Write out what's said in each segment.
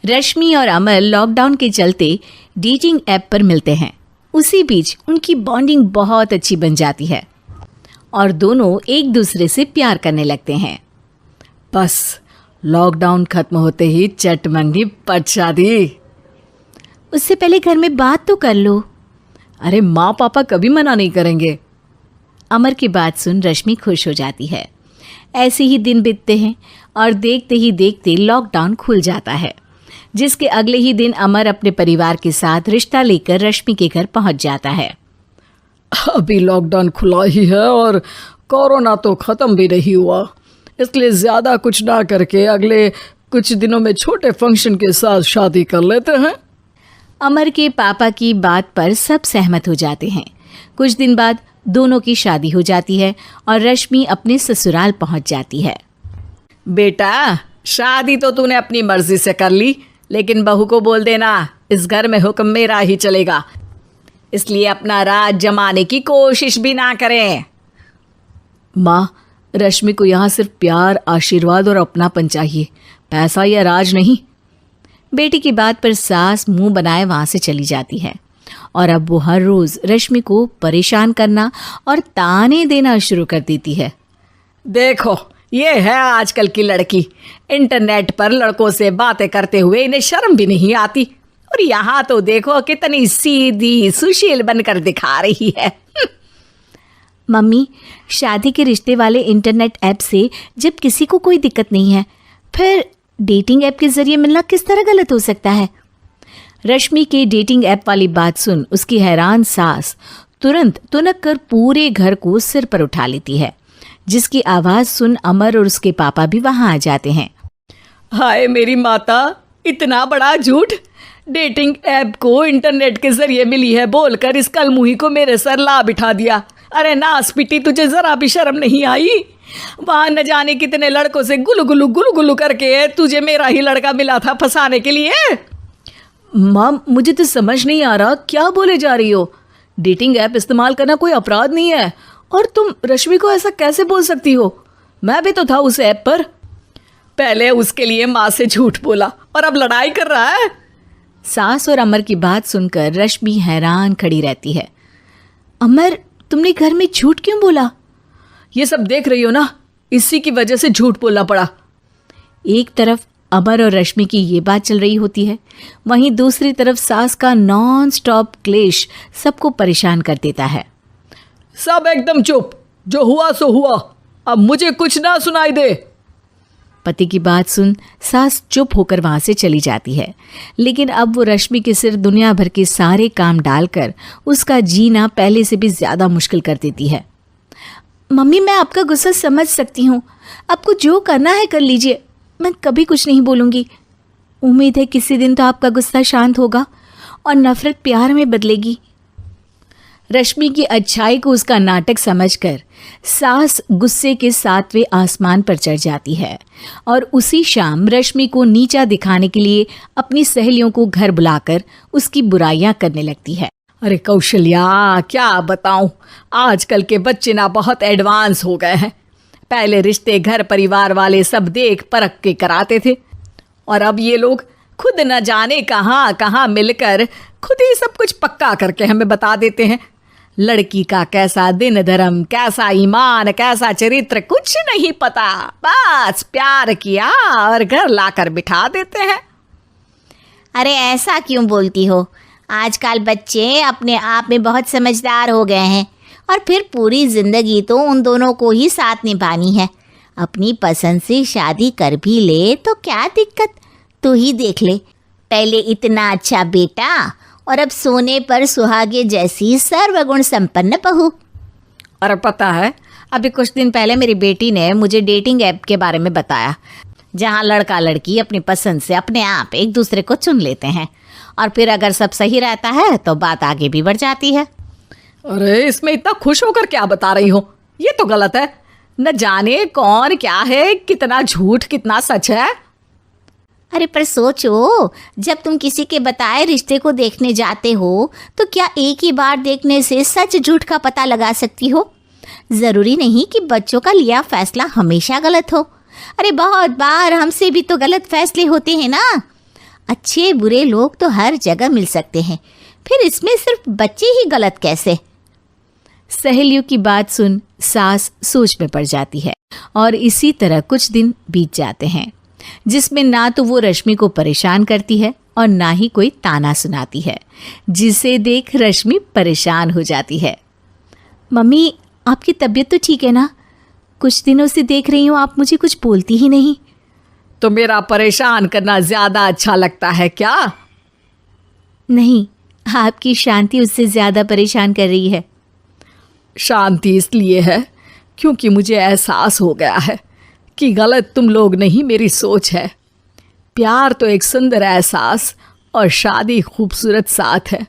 रश्मि और अमर लॉकडाउन के चलते डेटिंग ऐप पर मिलते हैं। उसी बीच उनकी बॉन्डिंग बहुत अच्छी बन जाती है और दोनों एक दूसरे से प्यार करने लगते हैं। बस लॉकडाउन खत्म होते ही चट मंगी पट शादी। उससे पहले घर में बात तो कर लो। अरे माँ पापा कभी मना नहीं करेंगे। अमर की बात सुन रश्मि खुश हो जाती है। ऐसे ही दिन बीतते हैं और देखते ही देखते लॉकडाउन खुल जाता है, जिसके अगले ही दिन अमर अपने परिवार के साथ रिश्ता लेकर रश्मि के घर पहुंच जाता है। अभी लॉकडाउन खुला ही है और कोरोना तो ख़त्म भी नहीं हुआ, इसलिए ज़्यादा कुछ ना करके अगले कुछ दिनों में छोटे फंक्शन के साथ शादी कर लेते हैं। अमर के पापा की बात पर सब सहमत हो जाते हैं। कुछ दिन बाद दोनों की शादी हो जाती है और रश्मि अपने ससुराल पहुंच जाती है। बेटा, शादी तो तूने अपनी मर्जी से कर ली, लेकिन बहू को बोल देना इस घर में हुक्म मेरा ही चलेगा, इसलिए अपना राज जमाने की कोशिश भी ना करें। माँ, रश्मि को यहाँ सिर्फ प्यार, आशीर्वाद और अपनापन चाहिए, पैसा या राज नहीं। बेटी की बात पर सास मुंह बनाए वहाँ से चली जाती है और अब वो हर रोज़ रश्मि को परेशान करना और ताने देना शुरू कर देती है। देखो, ये है आजकल की लड़की, इंटरनेट पर लड़कों से बातें करते हुए इन्हें शर्म भी नहीं आती, और यहाँ तो देखो कितनी सीधी सुशील बनकर दिखा रही है। मम्मी, शादी के रिश्ते वाले इंटरनेट ऐप से जब किसी को कोई दिक्कत नहीं है, फिर डेटिंग ऐप के जरिए मिलना किस तरह गलत हो सकता है? रश्मि के डेटिंग ऐप वाली बात सुन उसकी हैरान सास तुरंत तुनक कर पूरे घर को सिर पर उठा लेती है, जिसकी आवाज़ सुन अमर और उसके पापा भी वहाँ आ जाते हैं। हाय मेरी माता, इतना बड़ा झूठ! डेटिंग ऐप को इंटरनेट के जरिए मिली है बोलकर इस कलमुही को मेरे सर ला बिठा दिया। अरे नास पिटी, तुझे जरा भी शर्म नहीं आई? वहाँ न जाने कितने लड़कों से गुलू गुलू करके तुझे मेरा ही लड़का मिला था फंसाने के लिए। माँ, मुझे तो समझ नहीं आ रहा क्या बोले जा रही हो। डेटिंग ऐप इस्तेमाल करना कोई अपराध नहीं है, और तुम रश्मि को ऐसा कैसे बोल सकती हो? मैं भी तो था उस ऐप पर। पहले उसके लिए माँ से झूठ बोला और अब लड़ाई कर रहा है। सास और अमर की बात सुनकर रश्मि हैरान खड़ी रहती है। अमर, तुमने घर में झूठ क्यों बोला? ये सब देख रही हो ना, इसी की वजह से झूठ बोलना पड़ा। एक तरफ अमर और रश्मि की ये बात चल रही होती है, वहीं दूसरी तरफ सास का नॉन स्टॉप क्लेश सबको परेशान कर देता है। सब एकदम चुप, जो हुआ सो हुआ, अब मुझे कुछ ना सुनाई दे। पति की बात सुन सास चुप होकर वहां से चली जाती है, लेकिन अब वो रश्मि के सिर दुनिया भर के सारे काम डालकर उसका जीना पहले से भी ज्यादा मुश्किल कर देती है। मम्मी, मैं आपका गुस्सा समझ सकती हूँ, आपको जो करना है कर लीजिए, मैं कभी कुछ नहीं बोलूँगी। उम्मीद है किसी दिन तो आपका गुस्सा शांत होगा और नफरत प्यार में बदलेगी। रश्मि की अच्छाई को उसका नाटक समझकर सास गुस्से के 7वें आसमान पर चढ़ जाती है और उसी शाम रश्मि को नीचा दिखाने के लिए अपनी सहेलियों को घर बुलाकर उसकी बुराइयां करने लगती है। अरे कौशल्या, क्या बताऊं, आजकल के बच्चे ना बहुत एडवांस हो गए हैं। पहले रिश्ते घर परिवार वाले सब देख परख के कराते थे, और अब ये लोग खुद न जाने कहाँ कहाँ मिलकर खुद ही सब कुछ पक्का करके हमें बता देते हैं। लड़की का कैसा दिन धर्म, कैसा ईमान, कैसा चरित्र कुछ नहीं पता, बस प्यार किया और घर लाकर बिठा देते हैं। अरे ऐसा क्यों बोलती हो? आजकल बच्चे अपने आप में बहुत समझदार हो गए हैं, और फिर पूरी जिंदगी तो उन दोनों को ही साथ निभानी है। अपनी पसंद से शादी कर भी ले तो क्या दिक्कत? तू ही देख ले, पहले इतना अच्छा बेटा और अब सोने पर सुहागे जैसी सर्वगुण संपन्न बहू। और पता है, अभी कुछ दिन पहले मेरी बेटी ने मुझे डेटिंग ऐप के बारे में बताया, जहाँ लड़का लड़की अपनी पसंद से अपने आप एक दूसरे को चुन लेते हैं, और फिर अगर सब सही रहता है तो बात आगे भी बढ़ जाती है। अरे इसमें इतना खुश होकर क्या बता रही हो? ये तो गलत है। न जाने कौन क्या है, कितना झूठ कितना सच है। अरे पर सोचो, जब तुम किसी के बताए रिश्ते को देखने जाते हो तो क्या एक ही बार देखने से सच झूठ का पता लगा सकती हो? ज़रूरी नहीं कि बच्चों का लिया फैसला हमेशा गलत हो। अरे बहुत बार हमसे भी तो गलत फैसले होते हैं ना। अच्छे बुरे लोग तो हर जगह मिल सकते हैं, फिर इसमें सिर्फ बच्चे ही गलत कैसे? सहेलियों की बात सुन सास सोच में पड़ जाती है और इसी तरह कुछ दिन बीत जाते हैं, जिसमें ना तो वो रश्मि को परेशान करती है और ना ही कोई ताना सुनाती है, जिसे देख रश्मि परेशान हो जाती है। मम्मी, आपकी तबीयत तो ठीक है ना? कुछ दिनों से देख रही हूँ आप मुझे कुछ बोलती ही नहीं। तो मेरा परेशान करना ज्यादा अच्छा लगता है क्या? नहीं, आपकी शांति उससे ज्यादा परेशान कर रही है। शांति इसलिए है क्योंकि मुझे एहसास हो गया है कि गलत तुम लोग नहीं, मेरी सोच है। प्यार तो एक सुंदर एहसास और शादी खूबसूरत साथ है।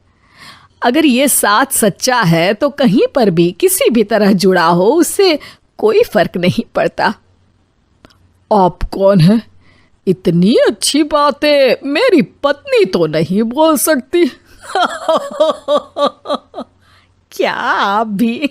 अगर ये साथ सच्चा है तो कहीं पर भी किसी भी तरह जुड़ा हो, उससे कोई फर्क नहीं पड़ता। आप कौन है? इतनी अच्छी बातें मेरी पत्नी तो नहीं बोल सकती। क्या आप भी?